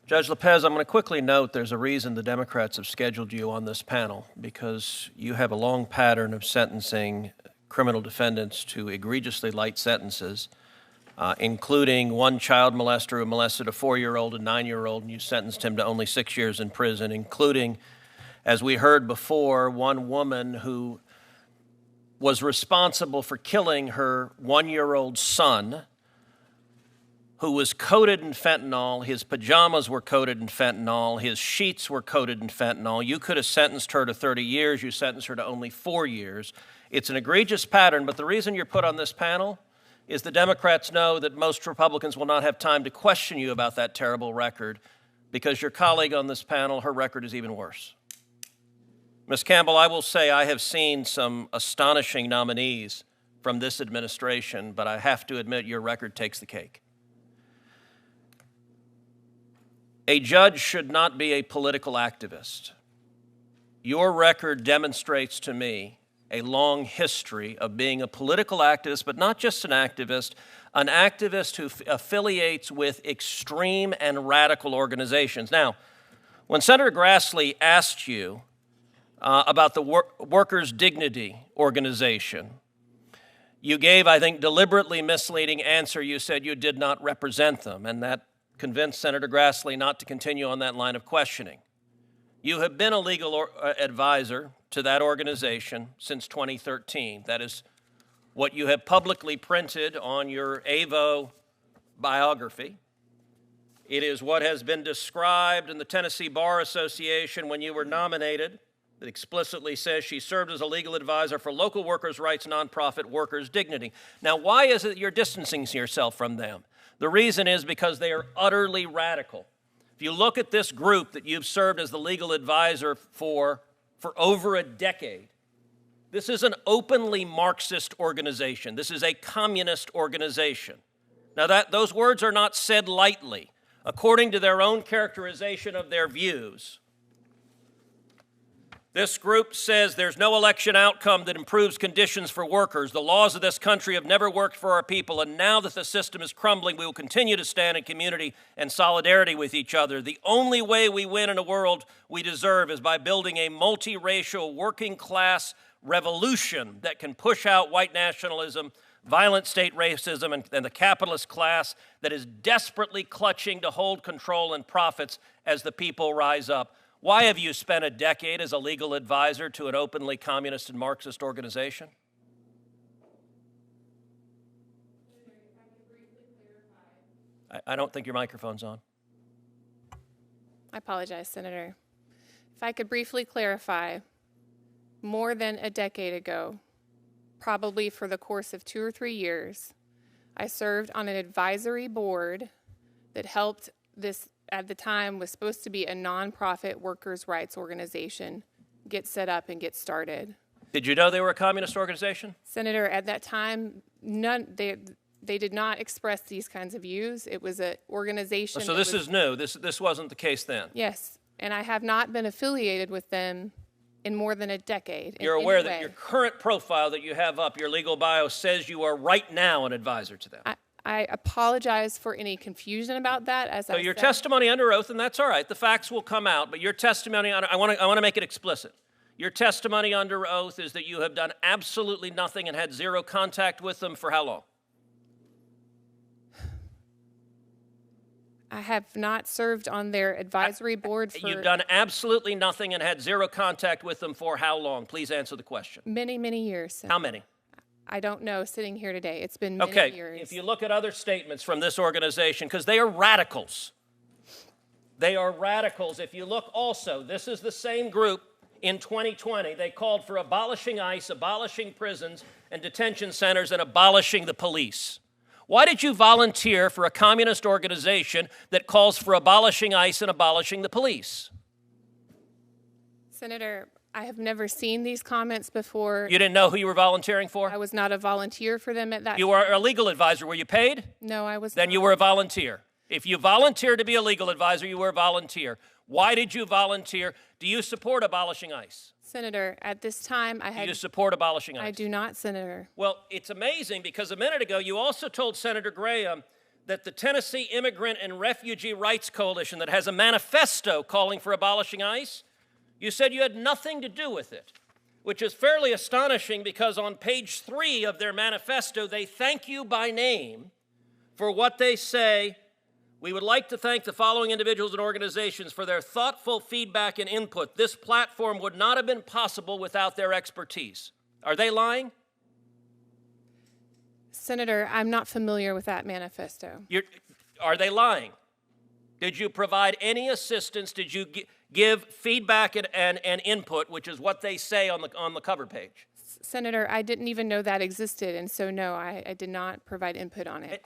Judge Lopez, I'm going to quickly note there's a reason the Democrats have scheduled you on this panel, because you have a long pattern of sentencing criminal defendants to egregiously light sentences, including one child molester who molested a 4-year-old and 9-year-old, and you sentenced him to only 6 years in prison, including, as we heard before, one woman who was responsible for killing her 1-year-old son, who was coated in fentanyl. His pajamas were coated in fentanyl. His sheets were coated in fentanyl. You could have sentenced her to 30 years. You sentenced her to only 4 years. It's an egregious pattern, but the reason you're put on this panel is the Democrats know that most Republicans will not have time to question you about that terrible record, because your colleague on this panel, her record is even worse. Ms. Campbell, I will say I have seen some astonishing nominees from this administration, but I have to admit your record takes the cake. A judge should not be a political activist. Your record demonstrates to me a long history of being a political activist, but not just an activist who affiliates with extreme and radical organizations. Now, when Senator Grassley asked you about the Workers' Dignity Organization, you gave, I think, deliberately misleading answer. You said you did not represent them, and that convinced Senator Grassley not to continue on that line of questioning. You have been a legal advisor to that organization since 2013. That is what you have publicly printed on your AVO biography. It is what has been described in the Tennessee Bar Association when you were nominated. It explicitly says she served as a legal advisor for local workers' rights nonprofit Workers' Dignity. Now, why is it you're distancing yourself from them? The reason is because they are utterly radical. If you look at this group that you've served as the legal advisor for over a decade, this is an openly Marxist organization. This is a communist organization. Now, those words are not said lightly. According to their own characterization of their views, this group says there's no election outcome that improves conditions for workers. The laws of this country have never worked for our people, and now that the system is crumbling, we will continue to stand in community and solidarity with each other. The only way we win in a world we deserve is by building a multiracial working class revolution that can push out white nationalism, violent state racism, and the capitalist class that is desperately clutching to hold control and profits as the people rise up. Why have you spent a decade as a legal advisor to an openly communist and Marxist organization? I don't think your microphone's on. I apologize, Senator. If I could briefly clarify, more than a decade ago, probably for the course of 2 or 3 years, I served on an advisory board that helped this, at the time, was supposed to be a nonprofit workers' rights organization get set up and get started. Did you know they were a communist organization? Senator, at that time, they did not express these kinds of views. It was an organization. So this is new. This wasn't the case then. Yes, and I have not been affiliated with them in more than a decade. You're aware that your current profile that you have up, your legal bio, says you are right now an advisor to them. I apologize for any confusion about that. So your testimony under oath, and that's all right, the facts will come out, but your testimony, I want to make it explicit. Your testimony under oath is that you have done absolutely nothing and had zero contact with them for how long? I have not served on their advisory board for... You've done absolutely nothing and had zero contact with them for how long? Please answer the question. Many, many years. Senator. How many? I don't know, sitting here today. It's been many years. If you look at other statements from this organization, because they are radicals. They are radicals. If you look also, this is the same group in 2020. They called for abolishing ICE, abolishing prisons and detention centers, and abolishing the police. Why did you volunteer for a communist organization that calls for abolishing ICE and abolishing the police? Senator, I have never seen these comments before. You didn't know who you were volunteering for? I was not a volunteer for them at that time. You were a legal advisor. Were you paid? No, I was not. Then you were a volunteer. If you volunteered to be a legal advisor, you were a volunteer. Why did you volunteer? Do you support abolishing ICE? Senator, at this time, I had... Do you support abolishing ICE? I do not, Senator. Well, it's amazing because a minute ago you also told Senator Graham that the Tennessee Immigrant and Refugee Rights Coalition, that has a manifesto calling for abolishing ICE, you said you had nothing to do with it, which is fairly astonishing because on page 3 of their manifesto, they thank you by name for what they say. We would like to thank the following individuals and organizations for their thoughtful feedback and input. This platform would not have been possible without their expertise. Are they lying? Senator, I'm not familiar with that manifesto. Are they lying? Did you provide any assistance? Did you give feedback and input, which is what they say on the cover page? Senator, I didn't even know that existed, and so no, I did not provide input on it.